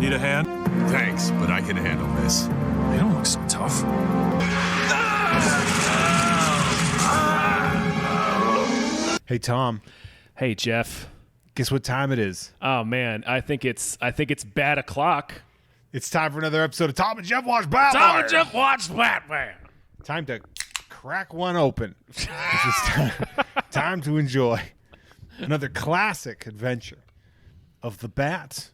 Need a hand? Thanks, but I can handle this. You don't look so tough. Hey, Tom. Hey, Jeff. Guess what time it is? Oh man, I think it's bad o'clock. It's time for another episode of Tom and Jeff Watch Batman. Tom and Jeff Watch Batman. Time to crack one open. This is time to enjoy another classic adventure of the Bat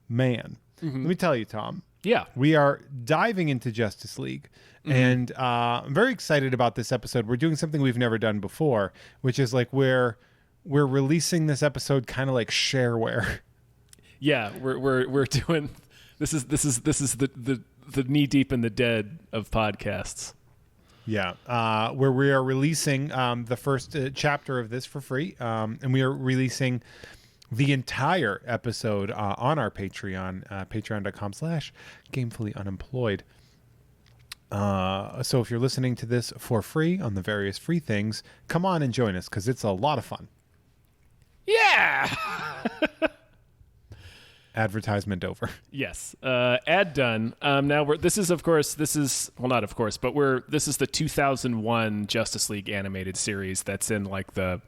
Man. Mm-hmm. Let me tell you, Tom. Yeah. We are diving into Justice League, and I'm very excited about this episode. We're doing something we've never done before, which is like we're releasing this episode kind of like shareware. Yeah, we're doing this is the knee deep in the dead of podcasts. Yeah, where we are releasing the first chapter of this for free, and we are releasing the entire episode on our Patreon, patreon.com/gamefullyunemployed. So if you're listening to this for free on the various free things, come on and join us because it's a lot of fun. Yeah. Advertisement over. Yes. Ad done. Now this is the 2001 Justice League animated series that's in like the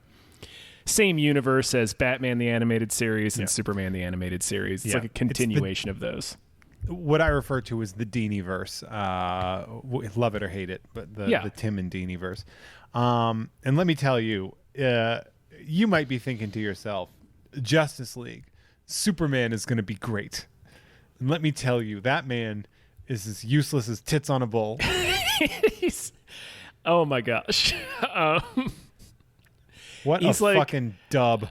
same universe as Batman the animated series and Superman the animated series. It's like a continuation of those. What I refer to as the Deanie-verse. Love it or hate it, but the Tim and Deanie-verse. And let me tell you, you might be thinking to yourself, Justice League, Superman is going to be great. And let me tell you, that man is as useless as tits on a bull. Oh my gosh. What a fucking dub.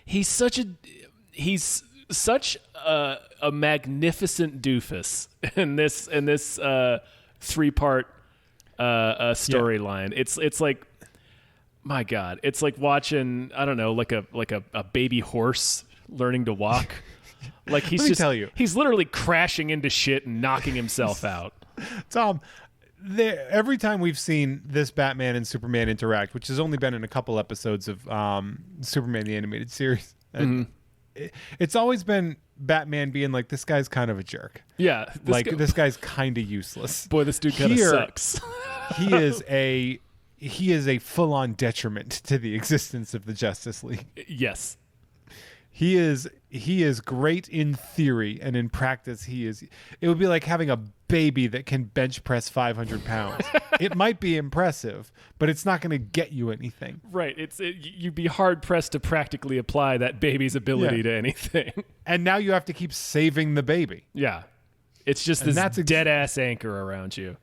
He's such a magnificent doofus in this 3-part storyline. It's like, my God, it's like watching, I don't know, like a baby horse learning to walk. Like he's he's literally crashing into shit and knocking himself out. Tom, every time we've seen this Batman and Superman interact, which has only been in a couple episodes of Superman the animated series, it's always been Batman being like, this guy's kind of a jerk. Yeah. This guy's kind of useless. Boy, this dude kind of sucks. He is a full-on detriment to the existence of the Justice League. Yes. He is great in theory, and in practice it would be like having a baby that can bench press 500 pounds. It might be impressive, but it's not going to get you anything. Right. You'd be hard pressed to practically apply that baby's ability to anything. And now you have to keep saving the baby. Yeah. It's just this dead ass anchor around you.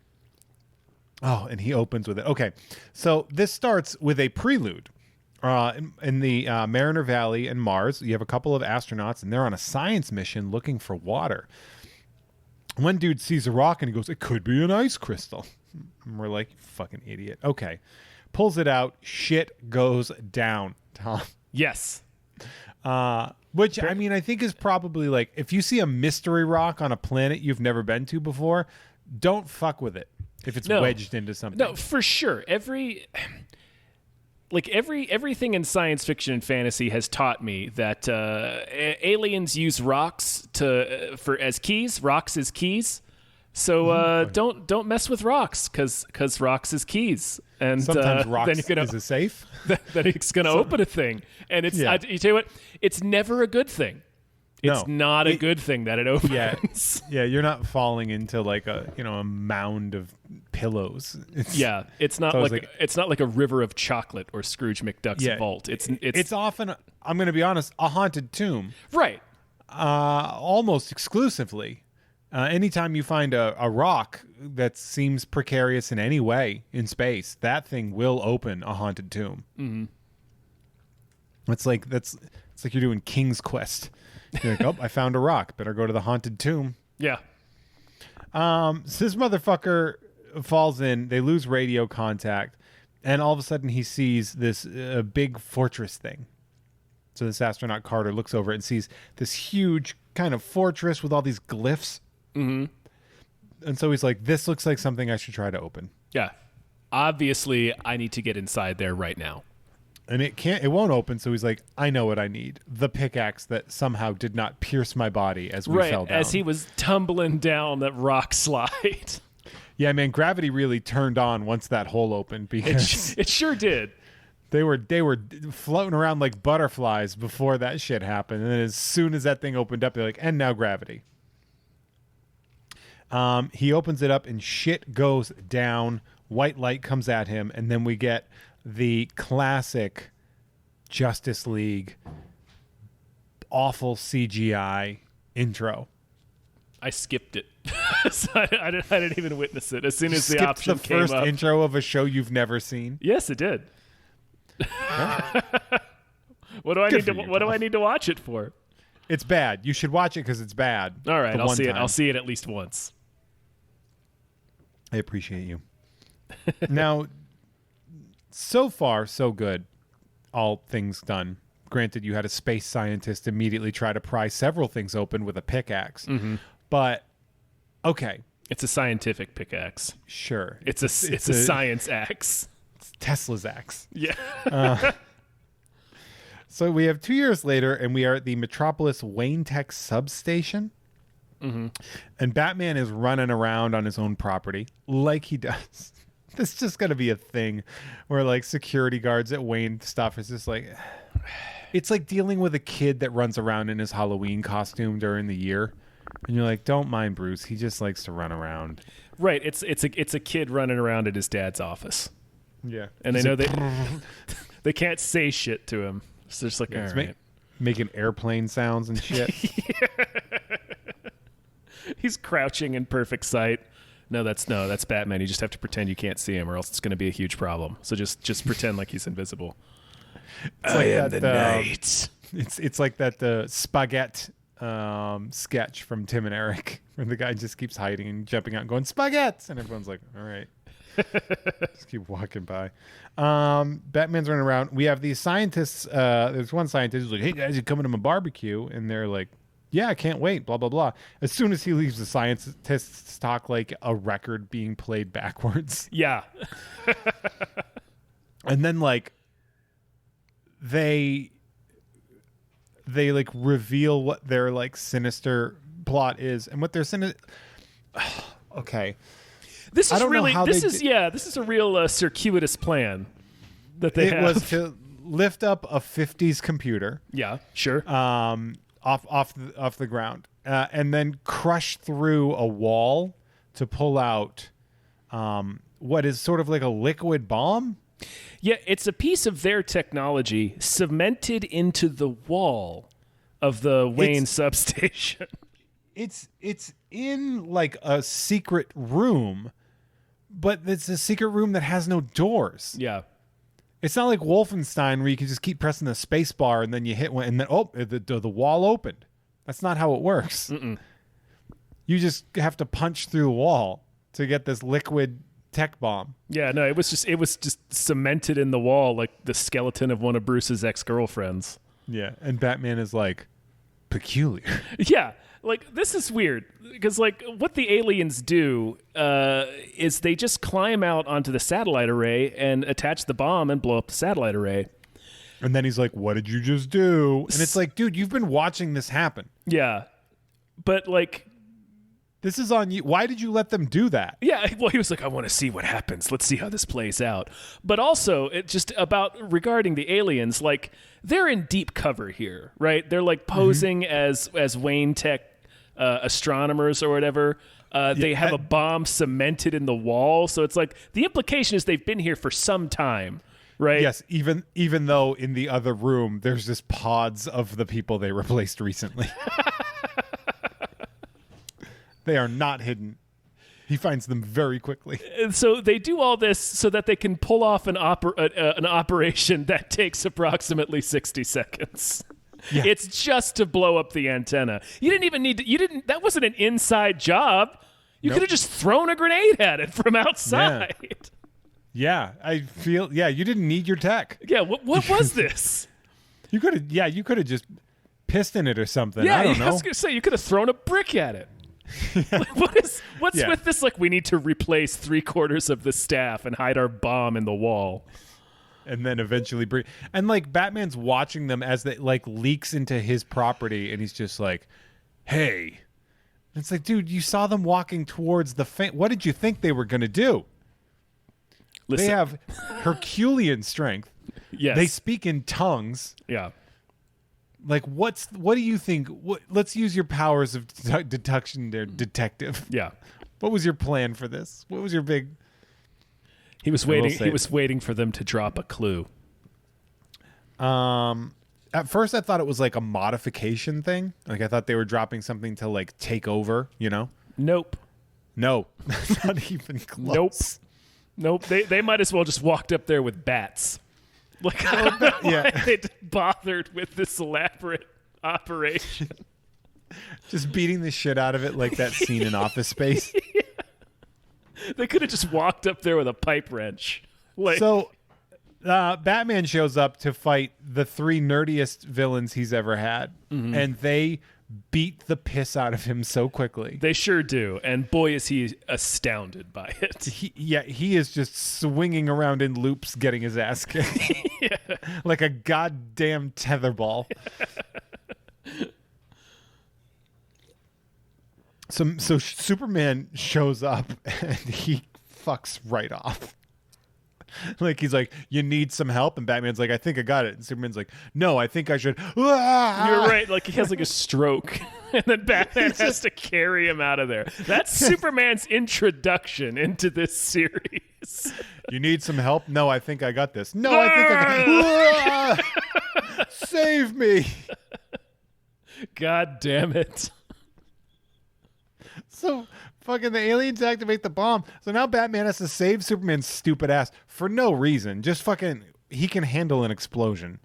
Oh, and he opens with it. Okay. So this starts with a prelude. In the Mariner Valley and Mars, you have a couple of astronauts, and they're on a science mission looking for water. One dude sees a rock, and he goes, it could be an ice crystal. And we're like, you fucking idiot. Okay. Pulls it out. Shit goes down, Tom. Yes. Which, I mean, I think is probably like, if you see a mystery rock on a planet you've never been to before, don't fuck with it if it's wedged into something. No, for sure. Everything in science fiction and fantasy has taught me that aliens use rocks as keys. Rocks as keys. So don't mess with rocks because rocks is keys. And sometimes rocks is a safe. That it's going to open a thing, and it's. Yeah. You tell you what, it's never a good thing. It's not a good thing that it opens. Yeah, you're not falling into like a mound of pillows. It's not like a river of chocolate or Scrooge McDuck's vault. It's often, I'm going to be honest, a haunted tomb. Right. Almost exclusively. Anytime you find a rock that seems precarious in any way in space, that thing will open a haunted tomb. Mm-hmm. It's like you're doing King's Quest. You're like, I found a rock. Better go to the haunted tomb. Yeah. So this motherfucker falls in. They lose radio contact, and all of a sudden he sees this big fortress thing. So this astronaut Carter looks over and sees this huge kind of fortress with all these glyphs. Mm-hmm. And so he's like, this looks like something I should try to open. Yeah. Obviously, I need to get inside there right now. and it won't open. So he's like, I know what I need. The pickaxe that somehow did not pierce my body as we fell down. As he was tumbling down that rock slide. Yeah, man, gravity really turned on once that hole opened because it sure did. They were floating around like butterflies before that shit happened. And then as soon as that thing opened up, they're like, and now gravity. He opens it up and shit goes down. White light comes at him. And then we get the classic Justice League awful CGI intro. I skipped it. So I didn't even witness it. As soon as the option came up. The first intro of a show you've never seen? Yes, it did. What do I need to watch it for? It's bad. You should watch it because it's bad. All right, I'll see it. I'll see it at least once. I appreciate you. Now, so far, so good. All things done. Granted, you had a space scientist immediately try to pry several things open with a pickaxe. Mm-hmm. But, okay. It's a scientific pickaxe. Sure. It's a science axe. It's Tesla's axe. Yeah. So we have 2 years later, and we are at the Metropolis Wayne Tech substation. Mm-hmm. And Batman is running around on his own property like he does. This is just going to be a thing where, like, security guards at Wayne stuff is just like... It's like dealing with a kid that runs around in his Halloween costume during the year. And you're like, don't mind Bruce. He just likes to run around. Right. It's a kid running around at his dad's office. Yeah. And they know they can't say shit to him. So they're just like, all right. Making airplane sounds and shit. He's crouching in perfect sight. No, that's Batman. You just have to pretend you can't see him or else it's going to be a huge problem. So just pretend like he's invisible. It's like the night. It's like that spaghetti sketch from Tim and Eric where the guy just keeps hiding and jumping out and going spaghetti, and everyone's like, all right. Just keep walking by. Batman's running around. We have these scientists. There's one scientist who's like, hey guys, you coming to my barbecue? And they're like, yeah, I can't wait, blah, blah, blah. As soon as he leaves, the scientists talk like a record being played backwards. Yeah. And then like they like reveal what their like sinister plot is, and what their okay. This is a real circuitous plan that they have. It was to lift up a 50s computer. Yeah, sure. Off the ground, and then crush through a wall to pull out what is sort of like a liquid bomb. Yeah, it's a piece of their technology cemented into the wall of the Wayne substation. It's in like a secret room, but it's a secret room that has no doors. Yeah. It's not like Wolfenstein where you can just keep pressing the space bar and then you hit one and then the wall opened. That's not how it works. Mm-mm. You just have to punch through the wall to get this liquid tech bomb. Yeah, no, it was just cemented in the wall like the skeleton of one of Bruce's ex-girlfriends. Yeah, and Batman is like, peculiar. Yeah, like this is weird because like what the aliens do is they just climb out onto the satellite array and attach the bomb and blow up the satellite array. And then he's like, what did you just do? And it's like, dude, you've been watching this happen. Yeah, but like... This is on you. Why did you let them do that? Yeah, well, he was like, I want to see what happens. Let's see how this plays out. But also, it just regarding the aliens, like, they're in deep cover here, right? They're, like, posing as Wayne Tech astronomers or whatever. They have a bomb cemented in the wall. So it's like, the implication is they've been here for some time, right? Yes, even though in the other room, there's just pods of the people they replaced recently. They are not hidden. He finds them very quickly. And so they do all this so that they can pull off an operation that takes approximately 60 seconds. Yeah. It's just to blow up the antenna. You didn't even need to. That wasn't an inside job. You could have just thrown a grenade at it from outside. Yeah, I feel. Yeah, you didn't need your tech. Yeah, what was this? You could have. Yeah, you could have just pistoned it or something. Yeah, I don't know. I was gonna say you could have thrown a brick at it. Like, what's with this? Like, we need to replace 3/4 of the staff and hide our bomb in the wall. and then eventually bring. And like Batman's watching them as they like leaks into his property, and he's just like, "Hey." It's like, dude, you saw them walking towards the what did you think they were going to do? Listen. They have Herculean strength. Yes. They speak in tongues. Yeah. Like, what do you think? Let's use your powers of deduction there, detective. Yeah. What was your plan for this? What was your big... He was waiting. He was waiting for them to drop a clue. At first, I thought it was like a modification thing. Like, I thought they were dropping something to like take over. You know? Nope. No, not even close. Nope. They might as well just walked up there with bats. Like, I don't know why they bothered with this elaborate operation. Just beating the shit out of it like that scene in Office Space. Yeah. They could have just walked up there with a pipe wrench. Like, so. Batman shows up to fight the 3 nerdiest villains he's ever had, and they beat the piss out of him so quickly. They sure do, and boy is he astounded by it. He is just swinging around in loops getting his ass kicked. Like a goddamn tetherball. So Superman shows up, and he fucks right off. Like, he's like, you need some help? And Batman's like, I think I got it. And Superman's like, no, I think I should. You're right. Like, he has like a stroke. And then Batman has to carry him out of there. That's Superman's introduction into this series. You need some help? No, I think I got this. No, I think I got it. Save me. God damn it. So fucking the aliens activate the bomb. So now Batman has to save Superman's stupid ass for no reason. Just fucking, he can handle an explosion.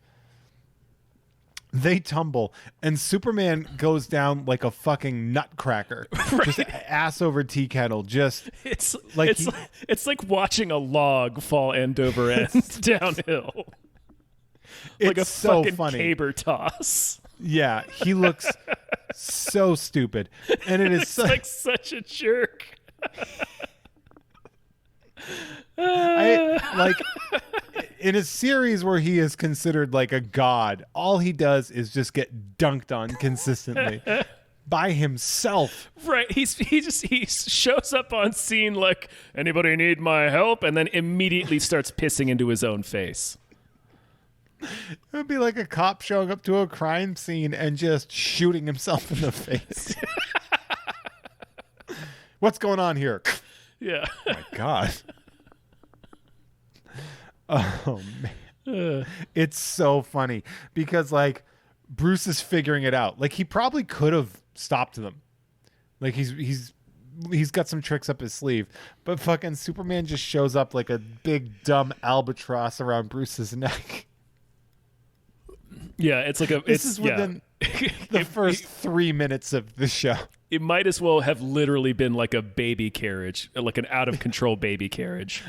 They tumble, and Superman goes down like a fucking nutcracker. Right. Just ass over tea kettle. Just it's like watching a log fall end over end downhill. Like a so fucking funny. caber toss. Yeah, he looks so stupid, and it is like such a jerk. Like in a series where he is considered like a god, all he does is just get dunked on consistently by himself. Right. He shows up on scene like, anybody need my help? And then immediately starts pissing into his own face. It would be like a cop showing up to a crime scene and just shooting himself in the face. What's going on here? Yeah. Oh my God. Oh man. It's so funny because like Bruce is figuring it out. Like he probably could have stopped them. Like he's got some tricks up his sleeve, but fucking Superman just shows up like a big dumb albatross around Bruce's neck. Yeah, it's like This is within the first 3 minutes of the show. It might as well have literally been like a baby carriage, like an out of control baby carriage.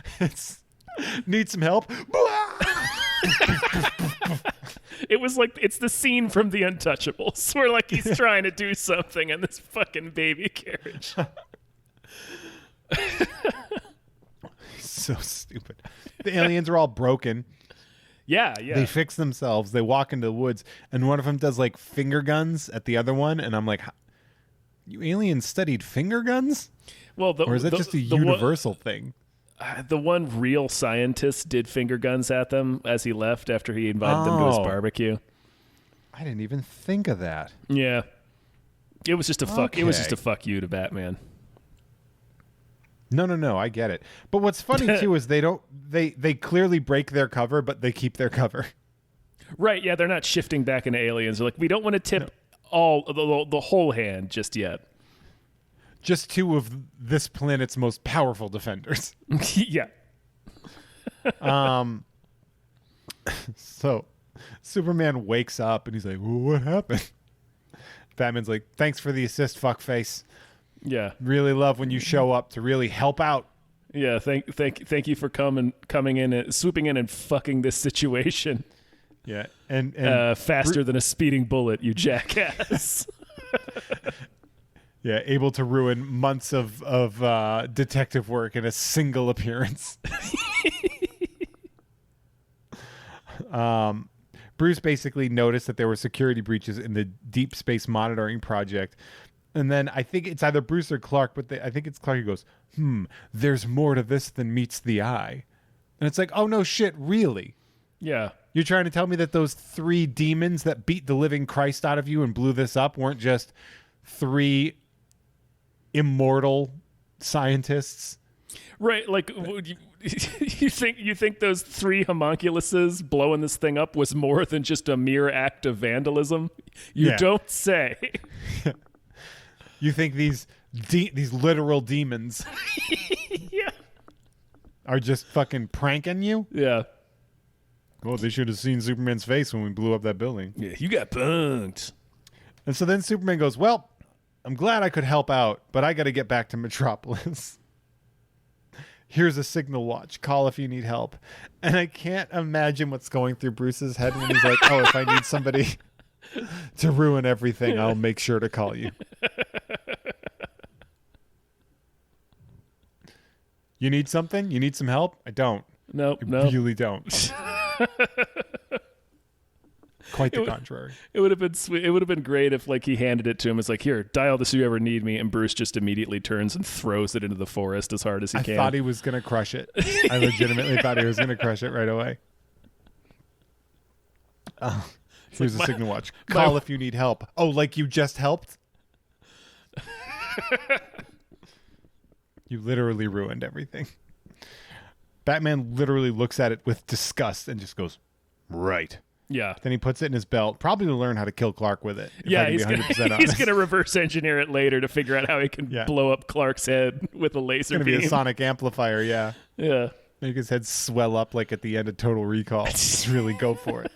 Need some help? It was like, it's the scene from The Untouchables where like he's trying to do something in this fucking baby carriage. So stupid. The aliens are all broken. Yeah. They fix themselves. They walk into the woods, and one of them does like finger guns at the other one, and I'm like, you aliens studied finger guns? Well, or is that just a universal thing? The one real scientist did finger guns at them as he left after he invited them to his barbecue. I didn't even think of that. Yeah, it was just a fuck. Okay. It was just a fuck you to Batman. No, I get it. But what's funny too is they clearly break their cover, but they keep their cover. Right? Yeah, they're not shifting back into aliens. They're like, we don't want to tip the whole hand just yet. Just 2 of this planet's most powerful defenders. Yeah. So Superman wakes up and he's like, well, what happened? Batman's like, thanks for the assist, fuckface. Yeah. Really love when you show up to really help out. Yeah, thank you for coming in and swooping in and fucking this situation. Yeah. And faster than a speeding bullet, you jackass. Yeah, able to ruin months of detective work in a single appearance. Bruce basically noticed that there were security breaches in the Deep Space Monitoring Project. And then I think it's either Bruce or Clark, but I think it's Clark who goes, there's more to this than meets the eye. And it's like, oh, no shit, really? Yeah. You're trying to tell me that those 3 demons that beat the living Christ out of you and blew this up weren't just 3 immortal scientists? Right, like you think those 3 homunculuses blowing this thing up was more than just a mere act of vandalism? You don't say. You think these literal demons are just fucking pranking you? Yeah. Well, they should have seen Superman's face when we blew up that building. Yeah, you got punked. And so then Superman goes, well, I'm glad I could help out, but I got to get back to Metropolis. Here's a signal watch. Call if you need help. And I can't imagine what's going through Bruce's head when he's like, oh, if I need somebody to ruin everything, I'll make sure to call you. You need something? You need some help? I don't. No. I really don't. Quite the contrary. It would have been sweet. It would have been great if like he handed it to him. It's like, here, dial this if you ever need me. And Bruce just immediately turns and throws it into the forest as hard as he can. I thought he was going to crush it. I legitimately thought he was going to crush it right away. Here's a signal watch. Call if you need help. Oh, like you just helped? You literally ruined everything. Batman literally looks at it with disgust and just goes, right. Yeah. Then he puts it in his belt, probably to learn how to kill Clark with it. Yeah, he's going to reverse engineer it later to figure out how he can blow up Clark's head with a laser beam. It's going to be a sonic amplifier, yeah. Yeah. Make his head swell up like at the end of Total Recall. Just really go for it.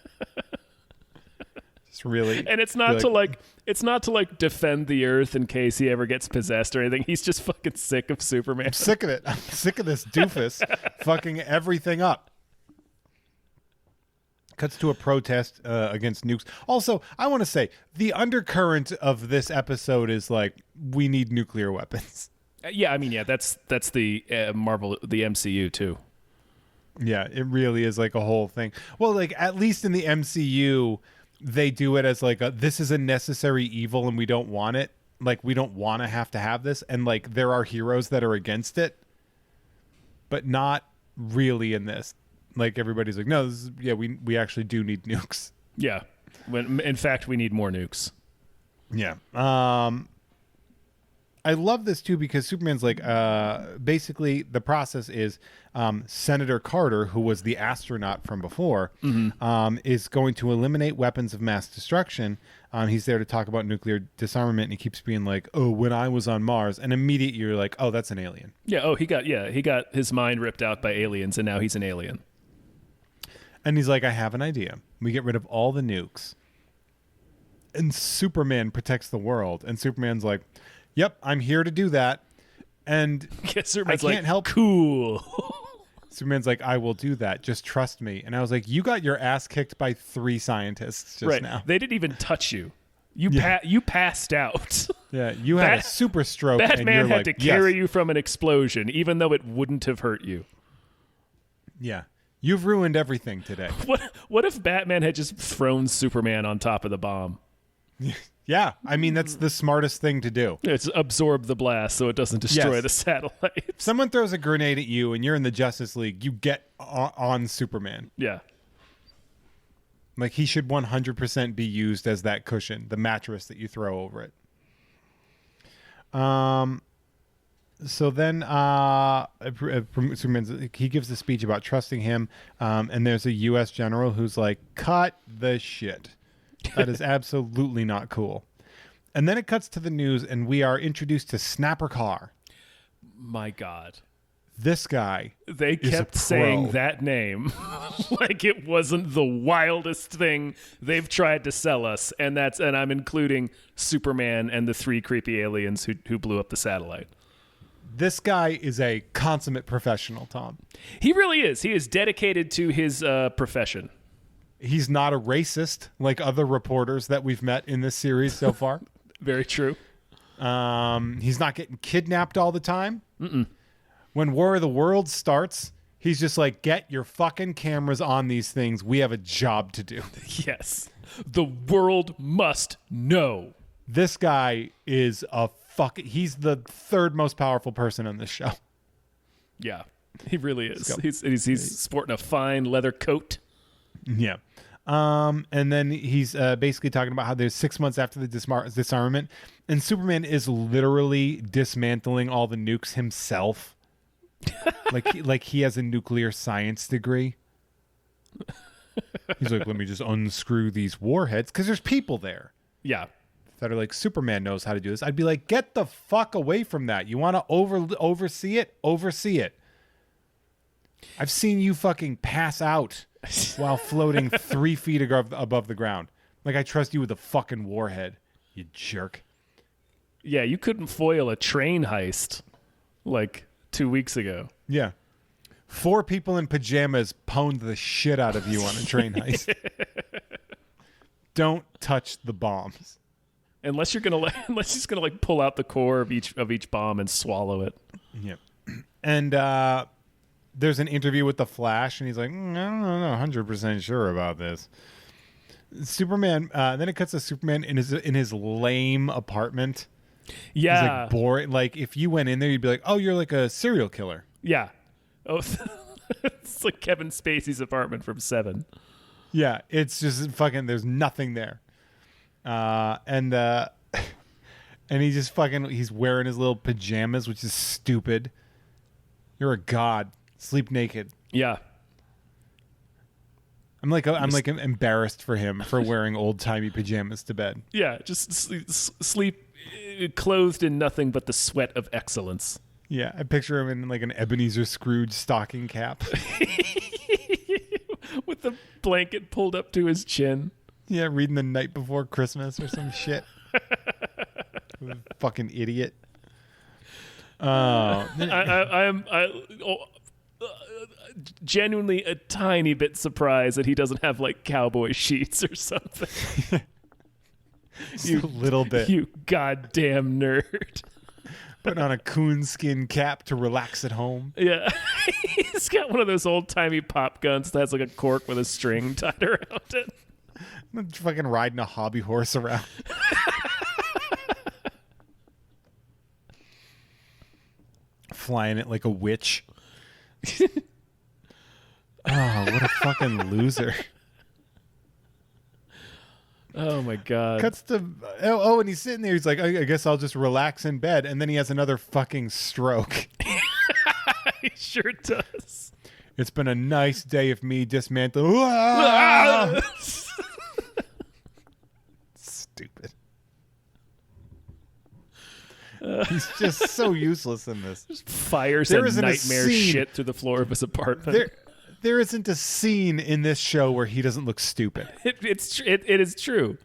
Just really. And it's not to defend the Earth in case he ever gets possessed or anything. He's just fucking sick of Superman. I'm sick of it. I'm sick of this doofus fucking everything up. Cuts to a protest against nukes. Also, I want to say the undercurrent of this episode is like, we need nuclear weapons. Yeah, I mean, that's the Marvel, the MCU too. Yeah, it really is like a whole thing. Well, like at least in the MCU, they do it as like this is a necessary evil and we don't want it. Like we don't want to have this. And like there are heroes that are against it, but not really in this. Like everybody's like, no, this is, we actually do need nukes. Yeah. When in fact we need more nukes. Yeah. I love this too because Superman's like, basically the process is Senator Carter, who was the astronaut from before, is going to eliminate weapons of mass destruction. He's there to talk about nuclear disarmament, and he keeps being like, oh, when I was on Mars, and immediately you're like, oh, that's an alien. Yeah. Oh, he got his mind ripped out by aliens, and now he's an alien. And he's like, I have an idea. We get rid of all the nukes, and Superman protects the world. And Superman's like, yep, I'm here to do that. And Superman's I can't help. Cool. Superman's like, I will do that. Just trust me. And I was like, you got your ass kicked by 3 scientists just now. They didn't even touch you. You passed out. Yeah, you had a super stroke. Batman had to carry you from an explosion, even though it wouldn't have hurt you. Yeah. You've ruined everything today. What if Batman had just thrown Superman on top of the bomb? Yeah, I mean, that's the smartest thing to do. It's absorb the blast so it doesn't destroy the satellite. If someone throws a grenade at you and you're in the Justice League, you get on Superman. Yeah. Like, he should 100% be used as that cushion, the mattress that you throw over it. So then Superman, he gives a speech about trusting him, and there's a U.S. general who's like, cut the shit. That is absolutely not cool. And then it cuts to the news, and we are introduced to Snapper Carr. My God. This guy They kept saying that name like it wasn't the wildest thing they've tried to sell us. And I'm including Superman and the 3 creepy aliens who blew up the satellite. This guy is a consummate professional, Tom. He really is. He is dedicated to his profession. He's not a racist like other reporters that we've met in this series so far. Very true. He's not getting kidnapped all the time. Mm-mm. When War of the Worlds starts, He's just like, get your fucking cameras on these things. We have a job to do. Yes. The world must know. This guy is he's the third most powerful person on this show. Yeah, he really is. He's sporting a fine leather coat. Yeah. And then he's basically talking about how there's 6 months after the disarmament, and Superman is literally dismantling all the nukes himself. like he has a nuclear science degree. He's like, let me just unscrew these warheads, because there's people there. Yeah. That are like, Superman knows how to do this. I'd be like, get the fuck away from that. You want to oversee it? Oversee it. I've seen you fucking pass out while floating 3 feet above the ground. Like, I trust you with a fucking warhead, you jerk. Yeah, you couldn't foil a train heist like 2 weeks ago. Yeah. 4 people in pajamas pwned the shit out of you on a train heist. Don't touch the bombs. Unless he's gonna pull out the core of each bomb and swallow it. Yeah. And there's an interview with the Flash, and he's like, I'm not 100% sure about this. Superman. Then it cuts to Superman in his lame apartment. Yeah. He's like boring. Like, if you went in there, you'd be like, oh, you're like a serial killer. Yeah. Oh, it's like Kevin Spacey's apartment from Seven. Yeah, it's just fucking. There's nothing there. And he just he's wearing his little pajamas, which is stupid. You're a god. Sleep naked. Yeah. I'm embarrassed for him for wearing old timey pajamas to bed. Yeah, just sleep clothed in nothing but the sweat of excellence. Yeah, I picture him in like an Ebenezer Scrooge stocking cap. With the blanket pulled up to his chin. Yeah, reading The Night Before Christmas or some shit. Fucking idiot. I'm genuinely a tiny bit surprised that he doesn't have like cowboy sheets or something. You little bit. You goddamn nerd. Putting on a coonskin cap to relax at home. Yeah. He's got one of those old-timey pop guns that has like a cork with a string tied around it. I'm fucking riding a hobby horse around. Flying it like a witch. Oh, what a fucking loser. Oh my god. Cuts to and he's sitting there, he's like, I guess I'll just relax in bed, and then he has another fucking stroke. He sure does. It's been a nice day of me dismantling. Stupid. He's just so useless in this. Just fires a nightmare shit through the floor of his apartment. There isn't a scene in this show where he doesn't look stupid. It is true.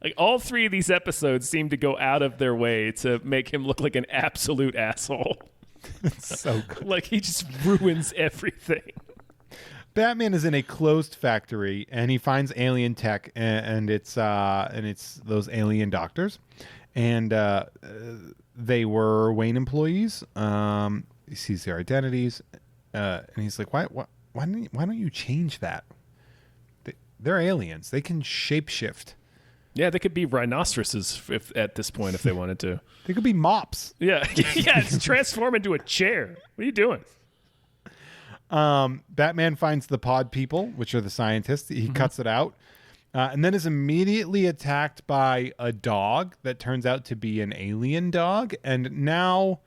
Like, all 3 of these episodes seem to go out of their way to make him look like an absolute asshole. It's so good. Like, he just ruins everything. Batman is in a closed factory, and he finds alien tech, and it's those alien doctors, and they were Wayne employees. He sees their identities, and he's like, why don't you change that? They're aliens. They can shapeshift. Yeah, they could be rhinoceroses at this point if they wanted to. They could be mops. Yeah, yeah. It's transform into a chair. What are you doing? Batman finds the pod people, which are the scientists. He cuts it out, and then is immediately attacked by a dog that turns out to be an alien dog. And now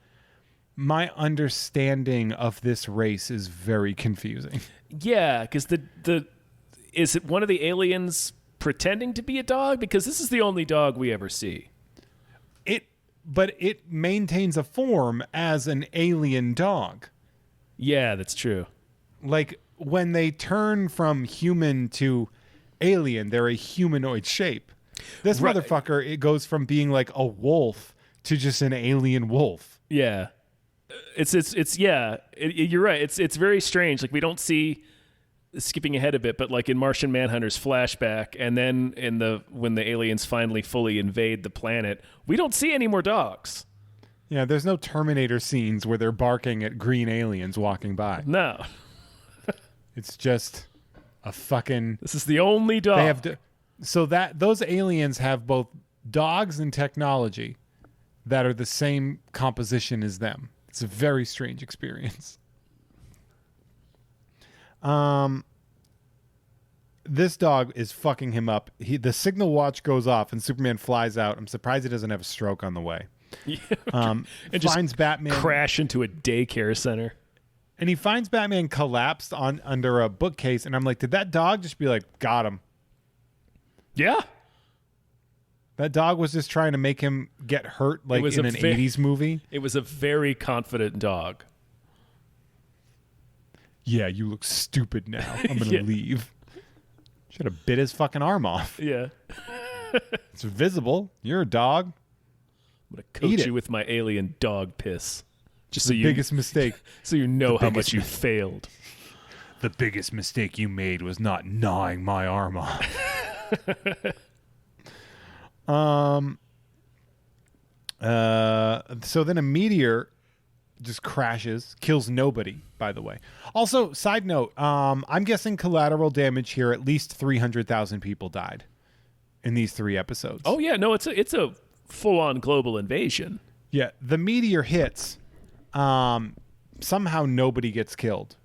my understanding of this race is very confusing. Yeah, because is it one of the aliens pretending to be a dog? Because this is the only dog we ever see. But it maintains a form as an alien dog. Yeah, that's true. Like, when they turn from human to alien, they're a humanoid shape. This motherfucker, it goes from being like a wolf to just an alien wolf. Yeah. You're right. It's very strange. Like, we don't see, skipping ahead a bit, but like in Martian Manhunter's flashback, and then when the aliens finally fully invade the planet, we don't see any more dogs. Yeah, there's no Terminator scenes where they're barking at green aliens walking by. No. It's just a fucking. This is the only dog. They have so that those aliens have both dogs and technology that are the same composition as them. It's a very strange experience. This dog is fucking him up. The signal watch goes off and Superman flies out. I'm surprised he doesn't have a stroke on the way. Yeah. And finds Batman crash into a daycare center. And he finds Batman collapsed under a bookcase, and I'm like, did that dog just be like, got him? Yeah. That dog was just trying to make him get hurt like in an 80s movie. It was a very confident dog. Yeah, you look stupid now. I'm going to leave. Should have bit his fucking arm off. Yeah. It's visible. You're a dog. I'm going to coat you with my alien dog piss. Just so biggest mistake. So you know how much you failed. The biggest mistake you made was not gnawing my arm off. So then a meteor just crashes, kills nobody, by the way. Also, side note, I'm guessing collateral damage here, at least 300,000 people died in these 3 episodes. Oh yeah, no, it's a full-on global invasion. Yeah, the meteor hits. Somehow nobody gets killed,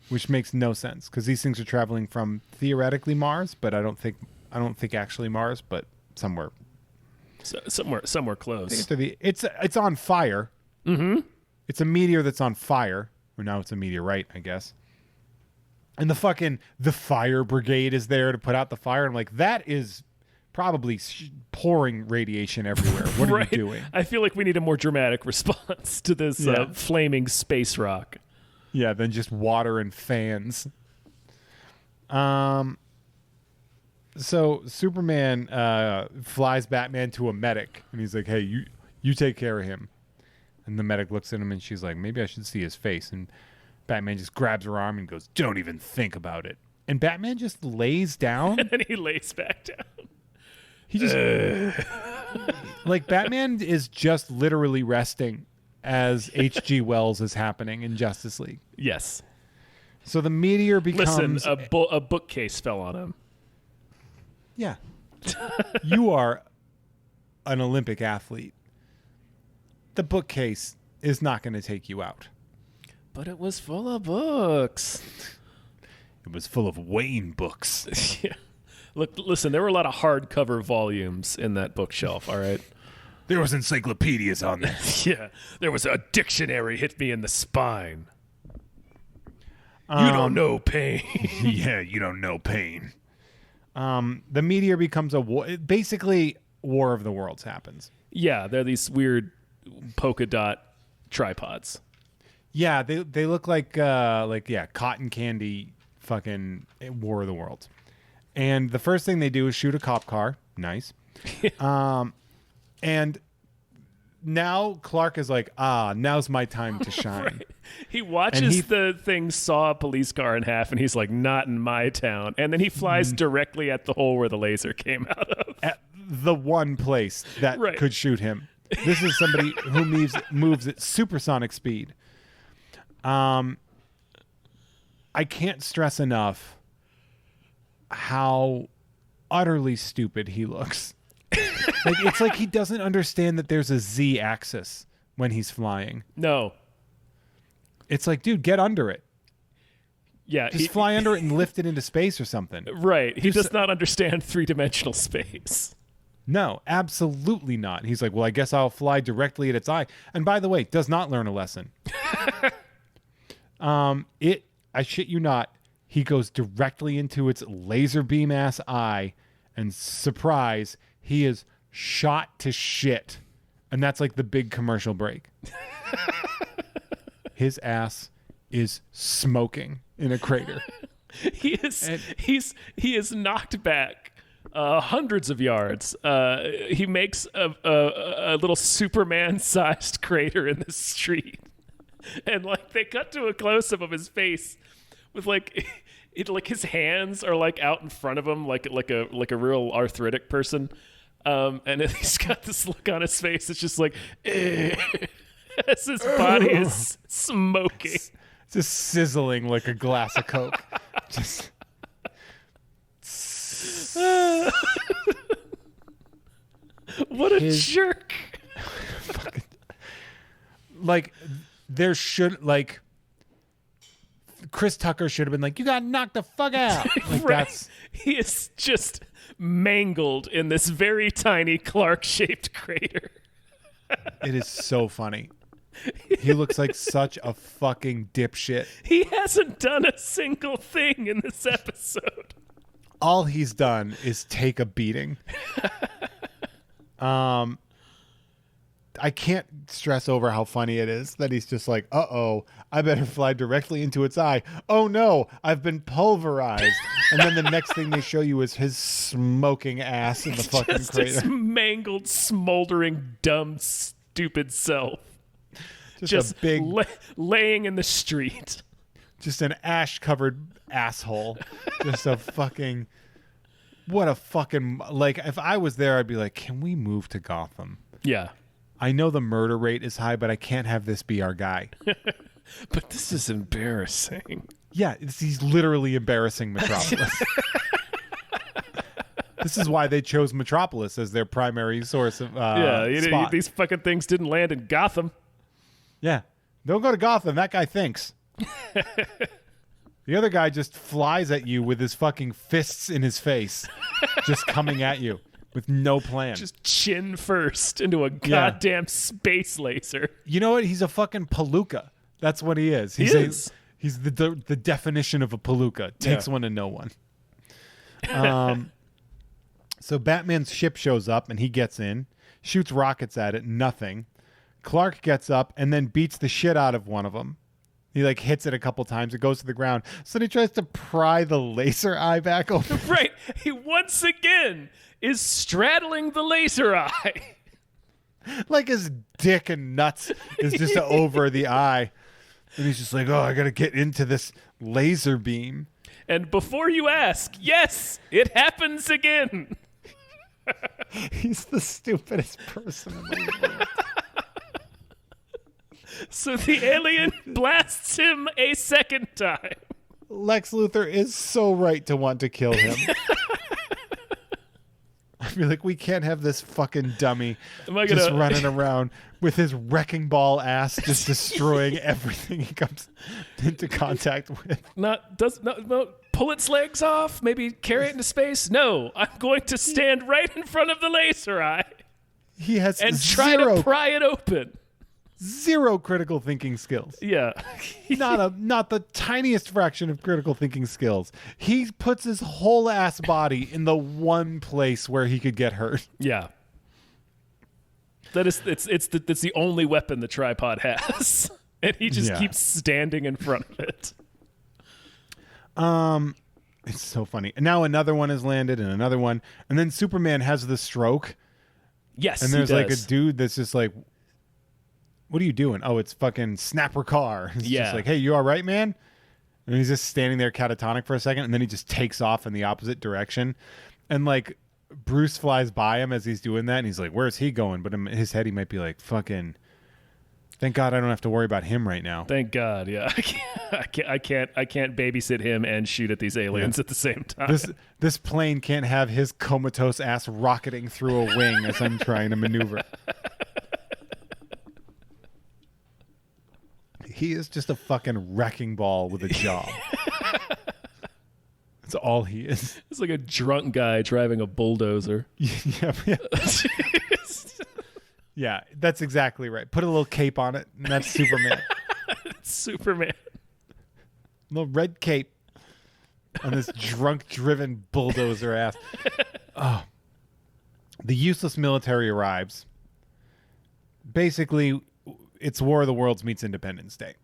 which makes no sense because these things are traveling from theoretically Mars, but I don't think actually Mars, but somewhere. So, somewhere close. It's on fire. Mm-hmm. It's a meteor that's on fire. Or now it's a meteorite, I guess. And the fire brigade is there to put out the fire. I'm like, that is probably pouring radiation everywhere. What are you doing? I feel like we need a more dramatic response to this flaming space rock. Yeah, than just water and fans. So Superman flies Batman to a medic, and he's like, hey, you take care of him. And the medic looks at him, and she's like, maybe I should see his face. And Batman just grabs her arm and goes, don't even think about it. And Batman just lays down. And then he lays back down. He just... like, Batman is just literally resting as H.G. Wells is happening in Justice League. Yes. So the meteor becomes... Listen, a bookcase fell on him. Yeah. You are an Olympic athlete. The bookcase is not going to take you out. But it was full of books. It was full of Wayne books. Yeah. Look, listen, there were a lot of hardcover volumes in that bookshelf, all right? There was encyclopedias on there. Yeah. There was a dictionary hit me in the spine. You don't know pain. Yeah, you don't know pain. The meteor becomes a war. Basically, War of the Worlds happens. Yeah, they're these weird polka dot tripods. Yeah, they look like cotton candy fucking War of the Worlds. And the first thing they do is shoot a cop car. Nice. And now Clark is like, now's my time to shine. Right. He watches the thing saw a police car in half, and he's like, not in my town. And then he flies directly at the hole where the laser came out of. At the one place that could shoot him. This is somebody who moves at supersonic speed. I can't stress enough how utterly stupid he looks. It's like he doesn't understand that there's a Z-axis when he's flying. No. It's like, dude, get under it. Yeah. Just fly under it and lift it into space or something. Right. He does not understand three-dimensional space. No, absolutely not. He's like, well, I guess I'll fly directly at its eye. And by the way, does not learn a lesson. I shit you not, he goes directly into its laser beam ass eye, and surprise, he is shot to shit. And that's like the big commercial break. His ass is smoking in a crater. He is knocked back hundreds of yards. He makes a little Superman-sized crater in the street, and like they cut to a close-up of his face with like his hands are like out in front of him, like a real arthritic person, and he's got this look on his face. It's just like as his body is smoking, just sizzling like a glass of Coke. Just what a jerk. Like, there should, like, Chris Tucker should have been like, you got knocked the fuck out. Like, Right. He is just mangled in this very tiny Clark-shaped crater. It is so funny. He looks like such a fucking dipshit. He hasn't done a single thing in this episode. All he's done is take a beating. I can't stress over how funny it is that he's just like, uh-oh, I better fly directly into its eye. Oh no, I've been pulverized. And then the next thing they show you is his smoking ass in the fucking Just crater. his mangled, smoldering, dumb, stupid self. Just a big, laying in the street. just an ash-covered asshole. Just a fucking, what a fucking, like, if I was there, I'd be like, can we move to Gotham? Yeah. I know the murder rate is high, but I can't have this be our guy. But this is embarrassing. Yeah, he's literally embarrassing Metropolis. This is why they chose Metropolis as their primary source of spot. These fucking things didn't land in Gotham. Yeah. Don't go to Gotham. That guy thinks. The other guy just flies at you with his fucking fists in his face, just coming at you with no plan. Just chin first into a goddamn space laser. You know what? He's a fucking palooka. That's what he is. He's the definition of a palooka. Takes one to know one. So Batman's ship shows up and he gets in, shoots rockets at it, nothing. Clark gets up and then beats the shit out of one of them. He like hits it a couple times. It goes to the ground. So then he tries to pry the laser eye back open. Right. He once again is straddling the laser eye. Like his dick and nuts is just over the eye. And he's just like, oh, I got to get into this laser beam. And before you ask, yes, it happens again. He's the stupidest person in the world. So the alien blasts him a second time. Lex Luthor is so right to want to kill him. I feel like we can't have this fucking dummy just running around with his wrecking ball ass just destroying everything he comes into contact with. Not pull its legs off, maybe carry it into space. No, I'm going to stand right in front of the laser eye. He has try to pry it open. Zero critical thinking skills. Yeah. not the tiniest fraction of critical thinking skills. He puts his whole ass body in the one place where he could get hurt. Yeah. It's the only weapon the tripod has. And he just keeps standing in front of it. It's so funny. And now another one has landed and another one. And then Superman has the stroke. Yes, and there's like a dude that's just like, what are you doing? Oh, it's fucking Snapper Carr. He's just like, hey, you all right, man? And he's just standing there catatonic for a second, and then he just takes off in the opposite direction. And like Bruce flies by him as he's doing that, and he's like, where's he going? But in his head, he might be like, fucking, thank God I don't have to worry about him right now. Thank God, yeah. I can't babysit him and shoot at these aliens at the same time. This plane can't have his comatose ass rocketing through a wing as I'm trying to maneuver. He is just a fucking wrecking ball with a job. That's all he is. It's like a drunk guy driving a bulldozer. Yeah, that's exactly right. Put a little cape on it, and that's Superman. Superman. Little red cape on this drunk-driven bulldozer ass. Oh. The useless military arrives. Basically, it's War of the Worlds meets Independence Day.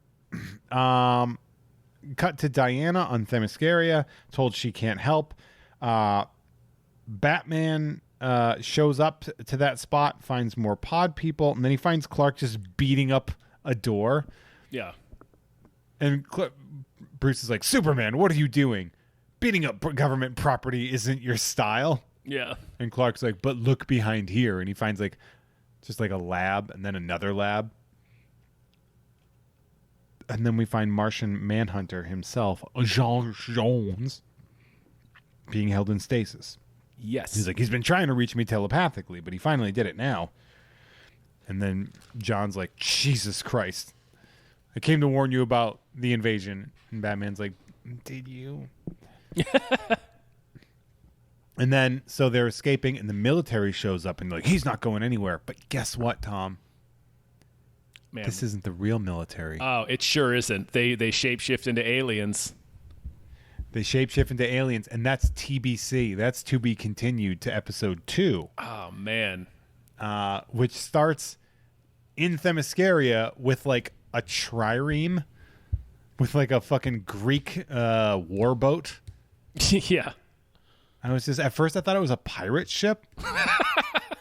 Cut to Diana on Themyscira, told she can't help. Batman shows up to that spot, finds more pod people, and then he finds Clark just beating up a door. Yeah. And Bruce is like, Superman, what are you doing? Beating up government property isn't your style. Yeah. And Clark's like, but look behind here. And he finds like just like a lab and then another lab. And then we find Martian Manhunter himself, Jean Jones, being held in stasis. Yes. He's like, he's been trying to reach me telepathically, but he finally did it now. And then John's like, Jesus Christ. I came to warn you about the invasion. And Batman's like, did you? And then, so they're escaping, and the military shows up, and they're like, he's not going anywhere. But guess what, Tom? Man. This isn't the real military. Oh, it sure isn't. They shapeshift into aliens. They shapeshift into aliens, and that's TBC. That's to be continued to episode 2. Oh, man. Which starts in Themyscira with like a trireme, with like a fucking Greek warboat. Yeah. I was just, at first I thought it was a pirate ship.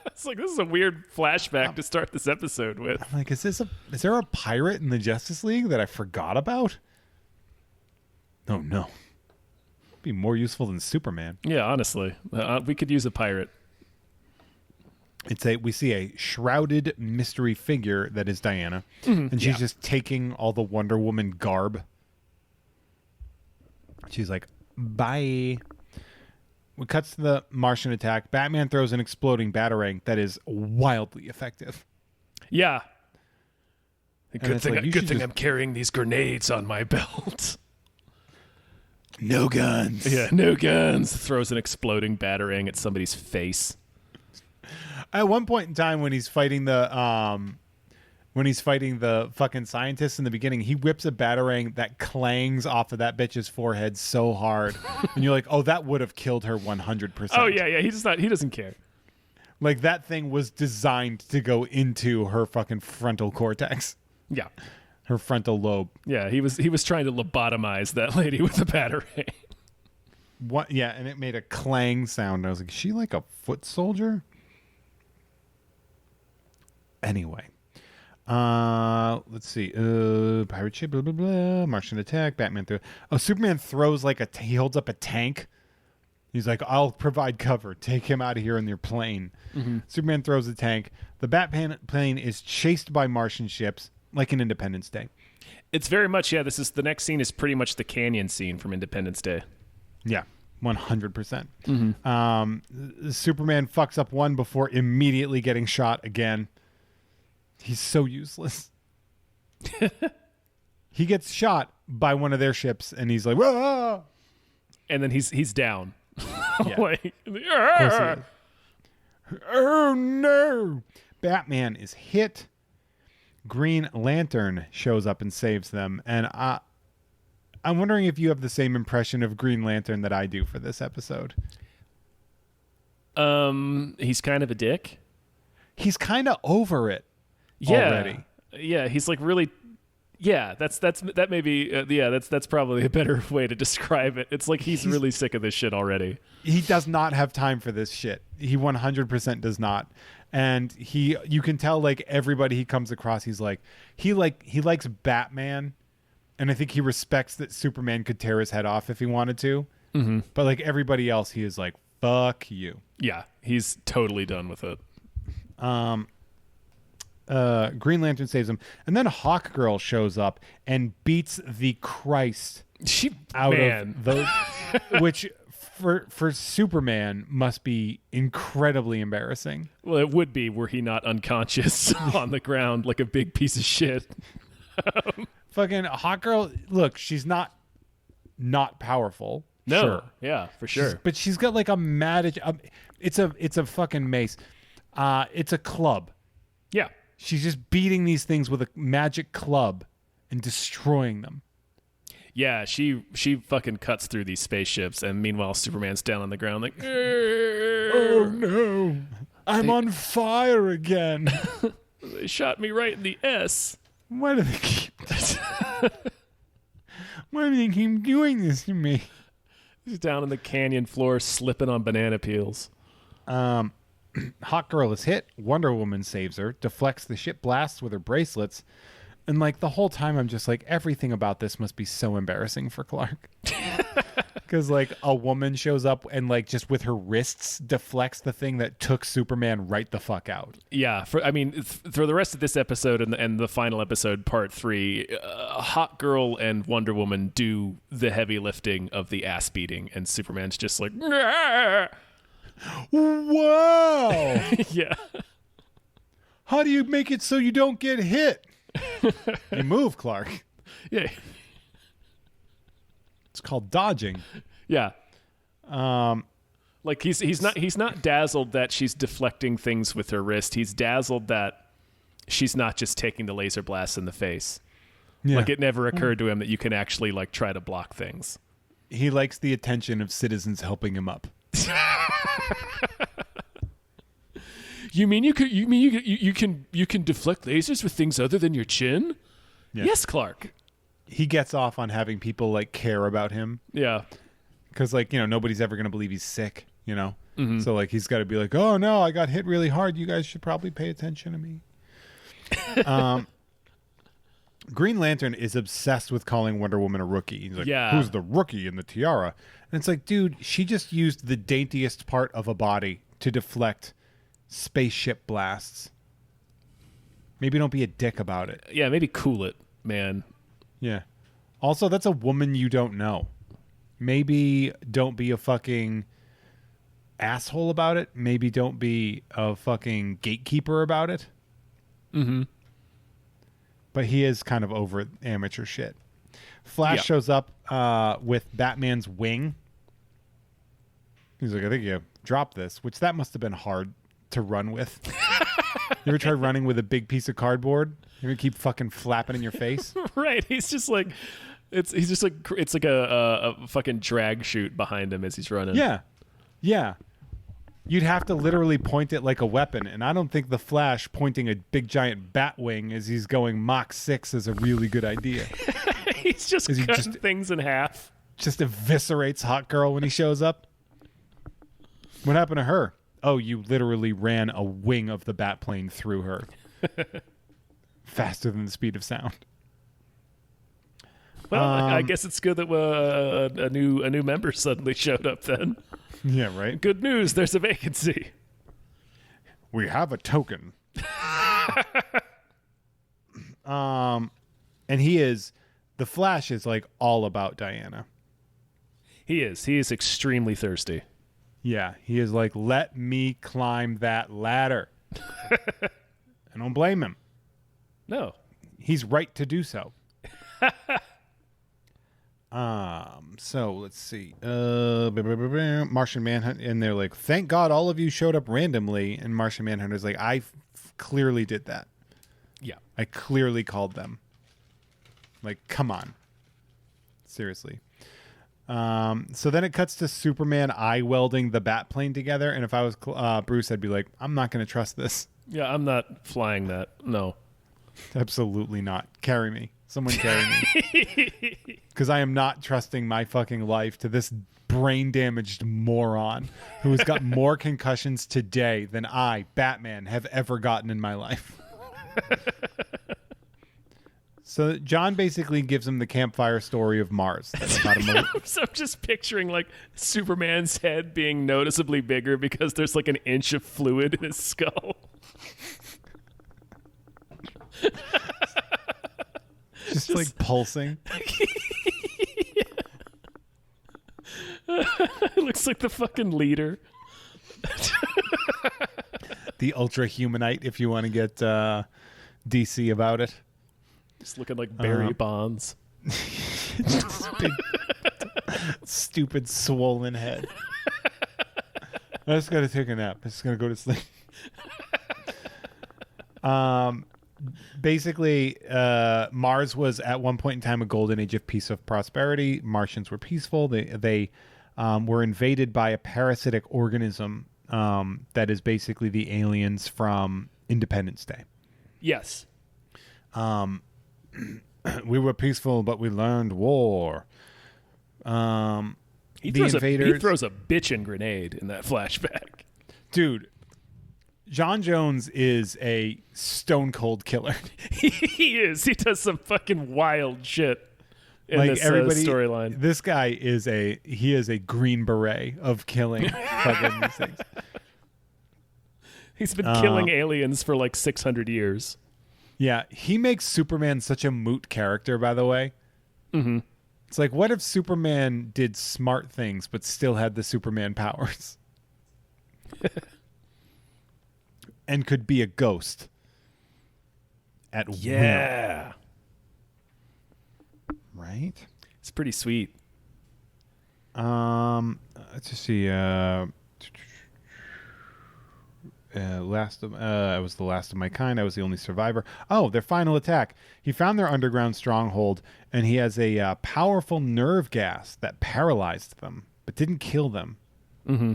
It's like, this is a weird flashback to start this episode with. I'm like, is there a pirate in the Justice League that I forgot about? Oh no. Be more useful than Superman. Yeah, honestly. We could use a pirate. We see a shrouded mystery figure that is Diana, and she's just taking all the Wonder Woman garb. She's like, bye. It cuts to the Martian attack. Batman throws an exploding batarang that is wildly effective. Yeah. Good thing, like, I'm carrying these grenades on my belt. No guns. Yeah, no guns. Throws an exploding batarang at somebody's face. At one point in time, when he's fighting the fucking scientists in the beginning, he whips a batarang that clangs off of that bitch's forehead so hard, and you're like, oh, that would have killed her 100%. Oh yeah. He doesn't care. Like, that thing was designed to go into her fucking frontal cortex. Yeah. Her frontal lobe. Yeah, he was trying to lobotomize that lady with a batarang. What? Yeah, and it made a clang sound. I was like, is she like a foot soldier? Anyway. Let's see. Pirate ship, blah, blah, blah. Martian attack, Batman throw. Oh, Superman throws like he holds up a tank. He's like, I'll provide cover. Take him out of here in your plane. Mm-hmm. Superman throws a tank. The Batplane is chased by Martian ships, like in Independence Day. It's very much, yeah, the next scene is pretty much the canyon scene from Independence Day. Yeah, 100%. Superman fucks up one before immediately getting shot again. He's so useless. He gets shot by one of their ships, and he's like, whoa! And then he's down. Yeah. Like, oh no! Batman is hit. Green Lantern shows up and saves them, and I'm wondering if you have the same impression of Green Lantern that I do for this episode. He's kind of a dick. He's kind of over it already. Yeah, he's like really. Yeah, that's probably a better way to describe it. It's like he's really sick of this shit already. He does not have time for this shit. He 100% does not. And you can tell, like, everybody he comes across, he likes Batman, and I think he respects that Superman could tear his head off if he wanted to. Mm-hmm. But like everybody else, he is like, fuck you. Yeah, he's totally done with it. Green Lantern saves him, and then Hawkgirl shows up and beats the Christ out of those, which for Superman must be incredibly embarrassing. Well, it would be were he not unconscious on the ground like a big piece of shit. Fucking Hawkgirl, look, she's not powerful. No, sure. Yeah, for sure. But she's got like a magic. It's a fucking mace. It's a club. Yeah. She's just beating these things with a magic club and destroying them. Yeah, she fucking cuts through these spaceships, and meanwhile Superman's down on the ground like, oh no, I'm on fire again. They shot me right in the S. Why do they keep this? Why do they keep doing this to me? He's down on the canyon floor slipping on banana peels. Hawkgirl is hit. Wonder Woman saves her, deflects the ship blasts with her bracelets, and like the whole time I'm just like, everything about this must be so embarrassing for Clark. Because like a woman shows up and like just with her wrists deflects the thing that took Superman right the fuck out. Yeah, for the rest of this episode and the final episode, part 3, Hot Girl and Wonder Woman do the heavy lifting of the ass beating, and Superman's just like, whoa! Yeah. How do you make it so you don't get hit? You move, Clark. Yeah. It's called dodging. Yeah. Like he's not dazzled that she's deflecting things with her wrist. He's dazzled that she's not just taking the laser blasts in the face. Yeah. Like it never occurred to him that you can actually like try to block things. He likes the attention of citizens helping him up. You mean you can deflect lasers with things other than your chin? Yeah. Yes, Clark. He gets off on having people like care about him. Yeah. Because like, nobody's ever going to believe he's sick, Mm-hmm. So like he's got to be like, oh no, I got hit really hard. You guys should probably pay attention to me. Green Lantern is obsessed with calling Wonder Woman a rookie. He's like, who's the rookie in the tiara? And it's like, dude, she just used the daintiest part of a body to deflect spaceship blasts. Maybe don't be a dick about it. Yeah, maybe cool it, man. Yeah. Also, that's a woman you don't know. Maybe don't be a fucking asshole about it. Maybe don't be a fucking gatekeeper about it. Mm-hmm. But he is kind of over amateur shit. Flash shows up with Batman's wing. He's like, I think you dropped this, which that must have been hard to run with. You ever tried running with a big piece of cardboard? You ever keep fucking flapping in your face? Right. He's just like, it's like a fucking drag chute behind him as he's running. Yeah. Yeah. You'd have to literally point it like a weapon, and I don't think the Flash pointing a big giant bat wing as he's going Mach 6 is a really good idea. He's just cutting things in half. Just eviscerates Hot Girl when he shows up. What happened to her? Oh, you literally ran a wing of the bat plane through her. Faster than the speed of sound. Well, I guess it's good that a new member suddenly showed up then. Yeah, right? Good news, there's a vacancy. We have a token. And the Flash is like all about Diana. He is extremely thirsty. Yeah, he is like, let me climb that ladder. I don't blame him. No. He's right to do so. So let's see. Martian Manhunt, and they're like, thank God all of you showed up randomly. And Martian Manhunter's like, I clearly did that. Yeah. I clearly called them. Like, come on. Seriously. So then it cuts to Superman eye welding the bat plane together. And if I was Bruce, I'd be like, I'm not going to trust this. Yeah, I'm not flying that. No. Absolutely not. Carry me. Someone carry me. Because I am not trusting my fucking life to this brain-damaged moron who has got more concussions today than I, Batman, have ever gotten in my life. So John basically gives him the campfire story of Mars. So I'm just picturing like Superman's head being noticeably bigger because there's like an inch of fluid in his skull. Just like pulsing. It looks like the fucking leader. The Ultra Humanite, if you want to get DC about it. Just looking like Barry Bonds. Big, stupid swollen head. I just got to take a nap. I'm just going to go to sleep. Basically, Mars was at one point in time a golden age of peace of prosperity. Martians were peaceful. They were invaded by a parasitic organism that is basically the aliens from Independence Day. Yes. We were peaceful, but we learned war. He throws a bitchin' grenade in that flashback. Dude, John Jones is a stone cold killer. He is. He does some fucking wild shit. in like this everybody, storyline. this guy is a green beret of killing fucking these things. He's been killing aliens for like 600 years. Yeah, he makes Superman such a moot character, by the way. Mm-hmm. It's like, what if Superman did smart things but still had the Superman powers? And could be a ghost at will. Yeah. Right? It's pretty sweet. Let's just see. I was the last of my kind. I was the only survivor. Oh, their final attack. He found their underground stronghold, and he has a powerful nerve gas that paralyzed them, but didn't kill them. Mm-hmm.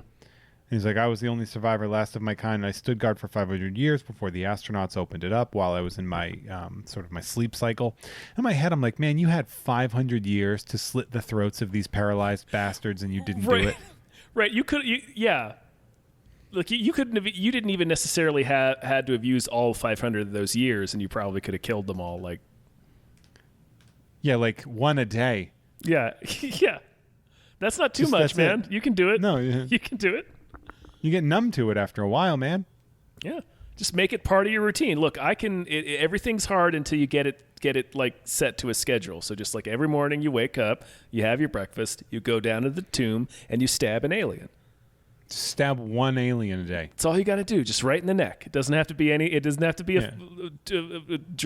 He's like, I was the only survivor, last of my kind, and I stood guard for 500 years before the astronauts opened it up while I was in my sort of my sleep cycle. In my head, I'm like, man, you had 500 years to slit the throats of these paralyzed bastards, and you didn't do it. Right. You could. Yeah. Like you couldn't have. You didn't even necessarily had to have used all 500 of those years, and you probably could have killed them all. Like. Yeah, like one a day. Yeah. Yeah. That's not too much, man. It. You can do it. No, you can do it. You get numb to it after a while, man. Yeah, just make it part of your routine. Look, everything's hard until you get it like set to a schedule. So just like every morning you wake up, you have your breakfast, you go down to the tomb, and you stab an alien. Just stab one alien a day. That's all you got to do, just right in the neck. It doesn't have to be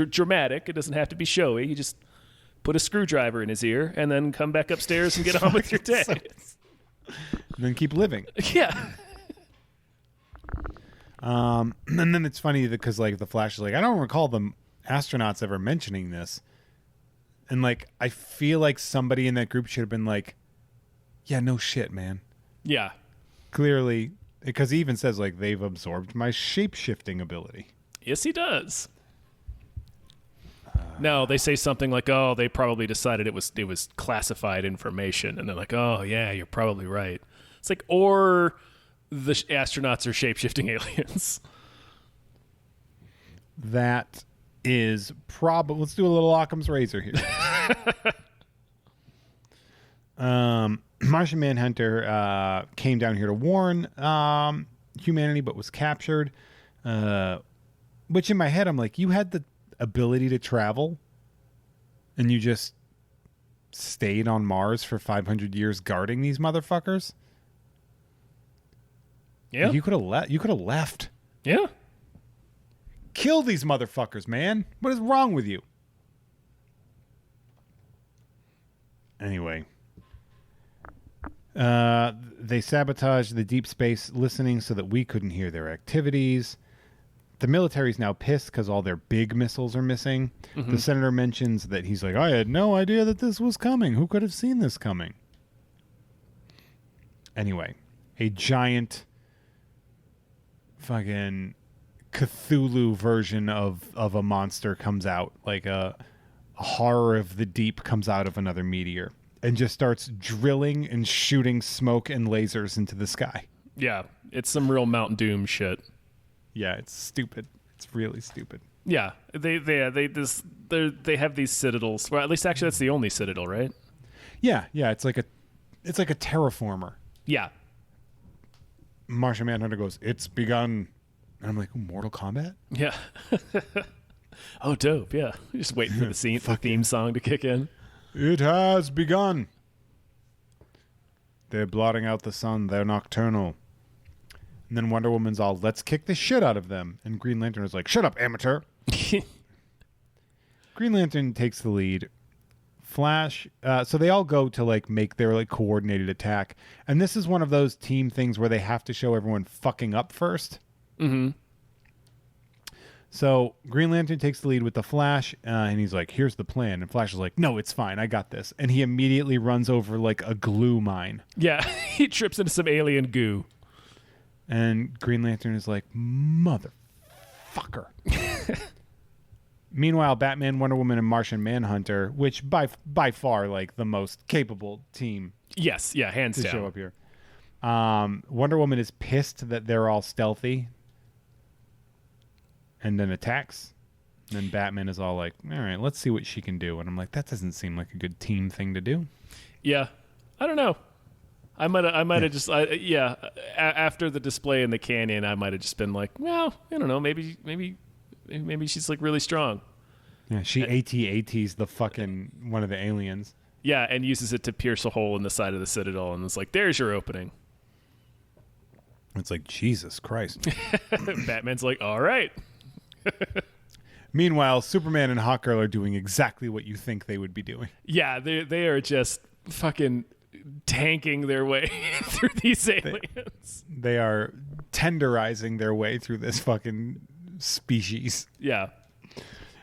dramatic. It doesn't have to be showy. You just put a screwdriver in his ear and then come back upstairs and get on with your day. And then keep living. Yeah. And then it's funny because like the Flash is like, I don't recall the astronauts ever mentioning this, and like I feel like somebody in that group should have been like, yeah, no shit, man. Yeah, clearly, because he even says like they've absorbed my shape-shifting ability. Yes, he does. No, they say something like, oh, they probably decided it was classified information, and they're like, oh yeah, you're probably right. It's like, or the astronauts are shape-shifting aliens. That is probably... Let's do a little Occam's razor here. Martian Manhunter came down here to warn humanity, but was captured. Which in my head, I'm like, you had the ability to travel, and you just stayed on Mars for 500 years guarding these motherfuckers? Yeah. You could have You could have left. Yeah. Kill these motherfuckers, man. What is wrong with you? Anyway. They sabotaged the deep space listening so that we couldn't hear their activities. The military's now pissed because all their big missiles are missing. Mm-hmm. The senator mentions that he's like, I had no idea that this was coming. Who could have seen this coming? Anyway, a giant fucking Cthulhu version of a monster comes out, like a horror of the deep comes out of another meteor and just starts drilling and shooting smoke and lasers into the sky. Yeah, it's some real Mount Doom shit. Yeah, it's stupid. It's really stupid. Yeah, they have these citadels. Well, at least actually that's the only citadel, right? Yeah, it's like a terraformer. Yeah. Martian Manhunter goes, "It's begun." And I'm like, Mortal Kombat? Yeah. Oh, dope. Yeah. Just waiting for the theme song to kick in. It has begun. They're blotting out the sun. They're nocturnal. And then Wonder Woman's all, let's kick the shit out of them. And Green Lantern is like, shut up, amateur. Green Lantern takes the lead. Flash, so they all go to like make their like coordinated attack. And this is one of those team things where they have to show everyone fucking up first. Mm-hmm. So Green Lantern takes the lead with the Flash, and he's like, here's the plan. And Flash is like, no, it's fine. I got this. And he immediately runs over like a glue mine. Yeah, he trips into some alien goo. And Green Lantern is like, motherfucker. Meanwhile, Batman, Wonder Woman, and Martian Manhunter, which by far like the most capable team. Yes, yeah, hands to down. show up here. Wonder Woman is pissed that they're all stealthy, and then attacks. And then Batman is all like, all right, let's see what she can do. And I'm like, that doesn't seem like a good team thing to do. Yeah. I don't know. I might have just after the display in the canyon, I might have just been like, well, I don't know, maybe she's like really strong. Yeah, she AT-ATs the fucking one of the aliens. Yeah, and uses it to pierce a hole in the side of the Citadel, and it's like, there's your opening. It's like, Jesus Christ. Batman's like, all right. Meanwhile, Superman and Hawkgirl are doing exactly what you think they would be doing. Yeah, they are just fucking tanking their way through these aliens. They are tenderizing their way through this fucking species. Yeah.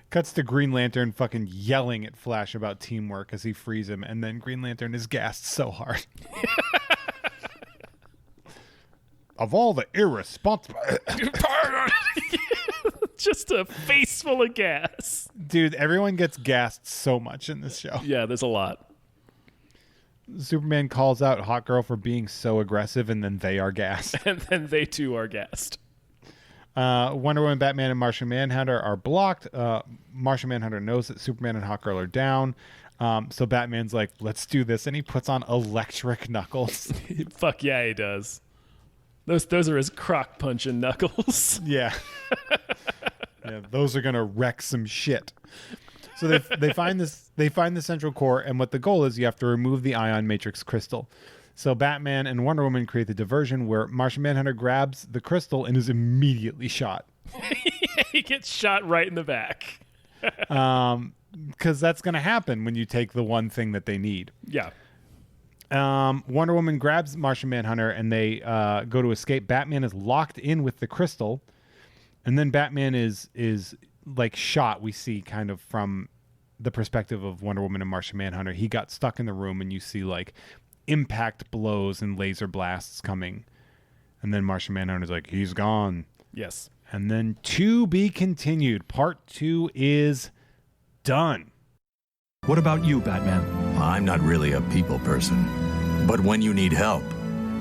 Cuts to Green Lantern fucking yelling at Flash about teamwork as he frees him, and then Green Lantern is gassed so hard. Of all the irresponsible... Just a face full of gas. Dude, everyone gets gassed so much in this show. Yeah, there's a lot. Superman calls out Hawkgirl for being so aggressive, and then they are gassed. And then they too are gassed. Wonder Woman, Batman, and Martian Manhunter are blocked. Martian Manhunter knows that Superman and Hawkgirl are down. So Batman's like, let's do this. And he puts on electric knuckles. Fuck yeah, he does. Those are his crock punching knuckles. Yeah. Yeah, those are going to wreck some shit. So they find the central core, and what the goal is, you have to remove the ion matrix crystal. So Batman and Wonder Woman create the diversion where Martian Manhunter grabs the crystal and is immediately shot. He gets shot right in the back. Because that's going to happen when you take the one thing that they need. Yeah. Wonder Woman grabs Martian Manhunter and they go to escape. Batman is locked in with the crystal, and then Batman is like shot. We see kind of from the perspective of Wonder Woman and Martian Manhunter. He got stuck in the room, and you see like impact blows and laser blasts coming, and then Martian Manhunter's like, he's gone. Yes. And then to be continued. Part 2 is done. What about you, Batman? I'm not really a people person. But when you need help,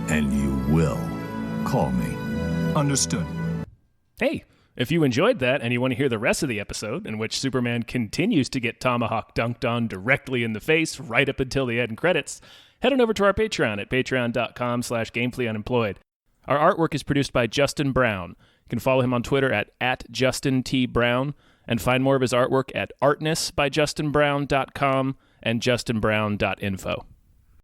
and you will, call me. Understood. Hey, if you enjoyed that and you want to hear the rest of the episode, in which Superman continues to get Tomahawk dunked on directly in the face right up until the end credits, head on over to our Patreon at patreon.com/gamefullyunemployed. Our artwork is produced by Justin Brown. You can follow him on Twitter at Justin T. Brown, and find more of his artwork at artnessbyjustinbrown.com and justinbrown.info.